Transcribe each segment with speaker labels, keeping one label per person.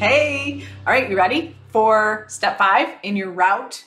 Speaker 1: Hey, all right, you ready for step 5 in your route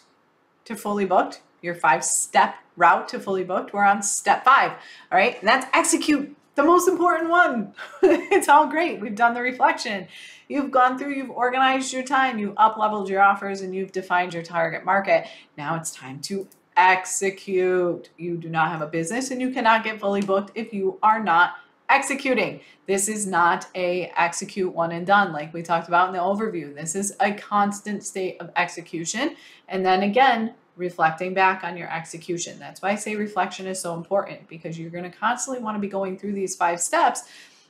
Speaker 1: to fully booked? Your 5-step route to fully booked. We're on step 5. All right, and that's execute, the most important one. It's all great. We've done the reflection. You've gone through, you've organized your time, you've up-leveled your offers, and you've defined your target market. Now it's time to execute. You do not have a business and you cannot get fully booked if you are not executing. This is not a execute one and done like we talked about in the overview. This is a constant state of execution. And then again, reflecting back on your execution. That's why I say reflection is so important, because you're going to constantly want to be going through these 5 steps,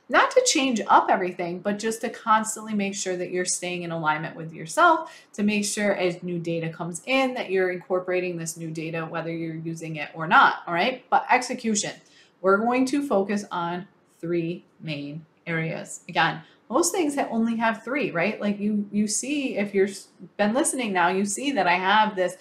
Speaker 1: not to change up everything, but just to constantly make sure that you're staying in alignment with yourself, to make sure as new data comes in that you're incorporating this new data, whether you're using it or not. All right. But execution, we're going to focus on 3 main areas. Again, most things that only have 3, right? Like you see, if you've been listening now, you see that I have this,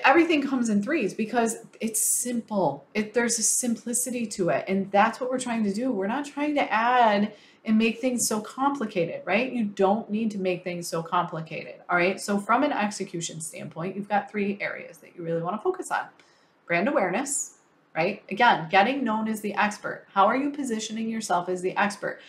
Speaker 1: everything comes in 3s because it's simple. There's a simplicity to it. And that's what we're trying to do. We're not trying to add and make things so complicated, right? You don't need to make things so complicated. All right. So from an execution standpoint, you've got 3 areas that you really want to focus on. Brand awareness, right? Again, getting known as the expert. How are you positioning yourself as the expert?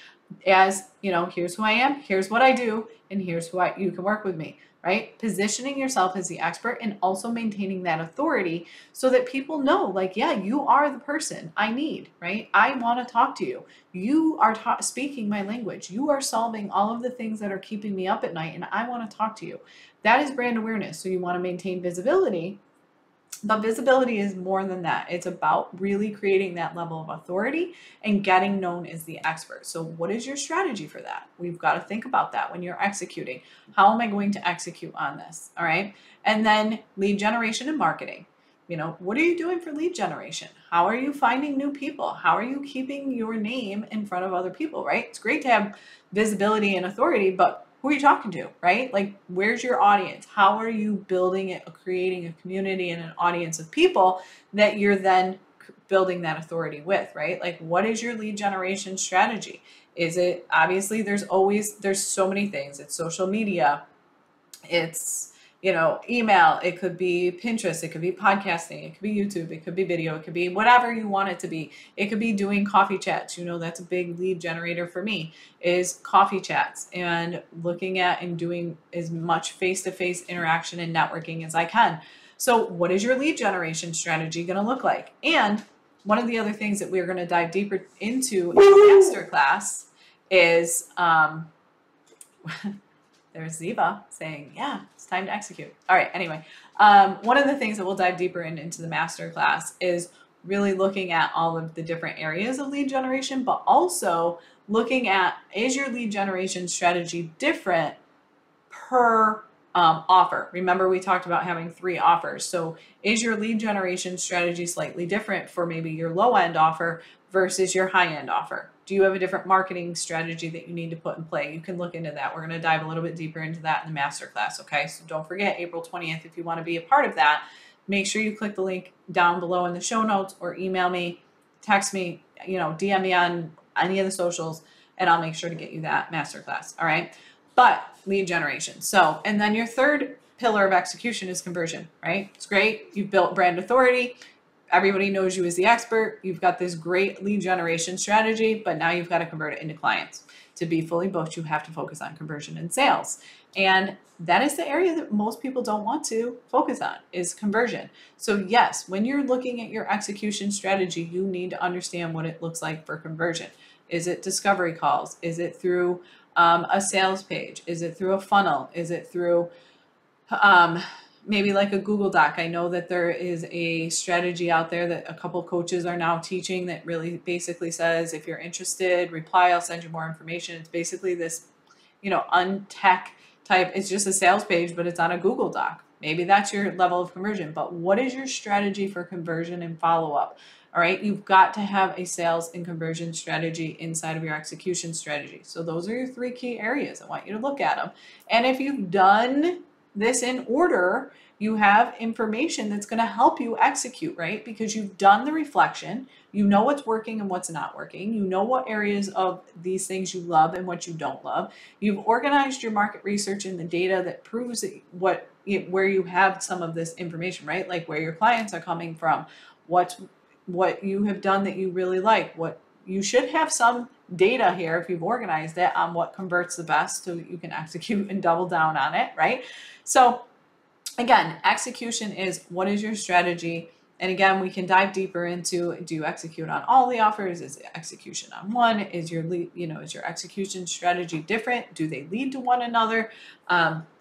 Speaker 1: As, you know, here's who I am, here's what I do, and here's who you can work with me, right? Positioning yourself as the expert and also maintaining that authority so that people know, like, yeah, you are the person I need, right? I want to talk to you. You are speaking my language. You are solving all of the things that are keeping me up at night, and I want to talk to you. That is brand awareness. So you want to maintain visibility. But visibility is more than that. It's about really creating that level of authority and getting known as the expert. So what is your strategy for that? We've got to think about that when you're executing. How am I going to execute on this? All right. And then lead generation and marketing. You know, what are you doing for lead generation? How are you finding new people? How are you keeping your name in front of other people, right? It's great to have visibility and authority, but who are you talking to, right? Like, where's your audience? How are you building it, creating a community and an audience of people that you're then building that authority with, right? Like, what is your lead generation strategy? Is it, obviously, there's so many things. It's social media. It's, you know, email, it could be Pinterest, it could be podcasting, it could be YouTube, it could be video, it could be whatever you want it to be. It could be doing coffee chats. You know, that's a big lead generator for me, is coffee chats, and looking at and doing as much face-to-face interaction and networking as I can. So what is your lead generation strategy going to look like? And one of the other things that we're going to dive deeper into in the masterclass is, there's Ziva saying, yeah, it's time to execute. All right. Anyway, one of the things that we'll dive deeper into the masterclass is really looking at all of the different areas of lead generation, but also looking at, is your lead generation strategy different per offer? Remember, we talked about having 3 offers. So is your lead generation strategy slightly different for maybe your low end offer versus your high end offer? Do you have a different marketing strategy that you need to put in play? You can look into that. We're going to dive a little bit deeper into that in the masterclass. Okay. So don't forget April 20th. If you want to be a part of that, make sure you click the link down below in the show notes, or email me, text me, you know, DM me on any of the socials, and I'll make sure to get you that masterclass. All right. But lead generation. So, and then your third pillar of execution is conversion, right? It's great. You've built brand authority. Everybody knows you as the expert. You've got this great lead generation strategy, but now you've got to convert it into clients. To be fully booked, you have to focus on conversion and sales. And that is the area that most people don't want to focus on, is conversion. So yes, when you're looking at your execution strategy, you need to understand what it looks like for conversion. Is it discovery calls? Is it through a sales page? Is it through a funnel? Is it through maybe like a Google Doc? I know that there is a strategy out there that a couple coaches are now teaching that really basically says, if you're interested, reply, I'll send you more information. It's basically this, you know, untech type. It's just a sales page, but it's on a Google Doc. Maybe that's your level of conversion, but what is your strategy for conversion and follow-up? All right. You've got to have a sales and conversion strategy inside of your execution strategy. So those are your 3 key areas. I want you to look at them. And if you've done this in order, you have information that's going to help you execute, right? Because you've done the reflection, you know what's working and what's not working, you know what areas of these things you love and what you don't love. You've organized your market research and the data that proves that where you have some of this information, right? Like where your clients are coming from, what you have done that you really like, what you should have some data here if you've organized it on what converts the best so that you can execute and double down on it, right? So again, execution is what is your strategy? And again, we can dive deeper into, do you execute on all the offers? Is it execution on one? Is your is your execution strategy different? Do they lead to one another?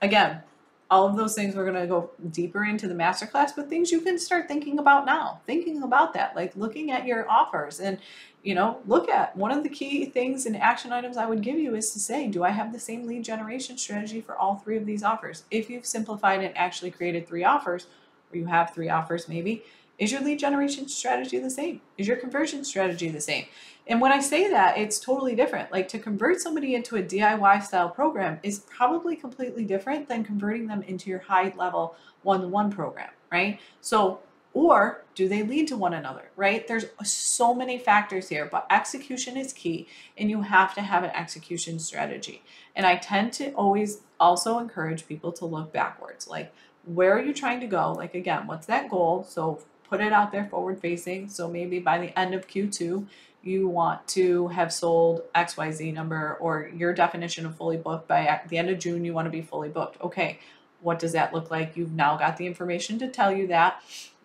Speaker 1: Again, all of those things we're going to go deeper into the masterclass, but things you can start thinking about now, thinking about that, like looking at your offers and, look at one of the key things and action items I would give you is to say, do I have the same lead generation strategy for all 3 of these offers? If you've simplified and actually created 3 offers, or you have 3 offers maybe, is your lead generation strategy the same? Is your conversion strategy the same? And when I say that, it's totally different. Like to convert somebody into a DIY style program is probably completely different than converting them into your high level one-to-one program, right? So, or do they lead to one another, right? There's so many factors here, but execution is key and you have to have an execution strategy. And I tend to always also encourage people to look backwards. Like, where are you trying to go? Like, again, what's that goal? So put it out there forward facing. So maybe by the end of Q2, you want to have sold XYZ number, or your definition of fully booked by the end of June, you want to be fully booked. Okay, what does that look like? You've now got the information to tell you that.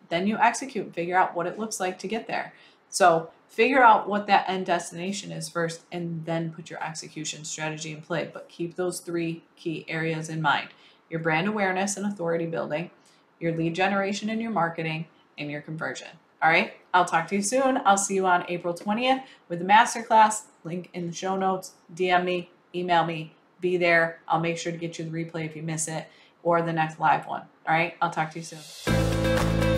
Speaker 1: Then you execute and figure out what it looks like to get there. So figure out what that end destination is first, and then put your execution strategy in play. But keep those 3 key areas in mind: your brand awareness and authority building, your lead generation and your marketing, and your conversion. All right, I'll talk to you soon. I'll see you on April 20th with the masterclass. Link in the show notes. DM me, email me, be there. I'll make sure to get you the replay if you miss it, or the next live one. All right, I'll talk to you soon.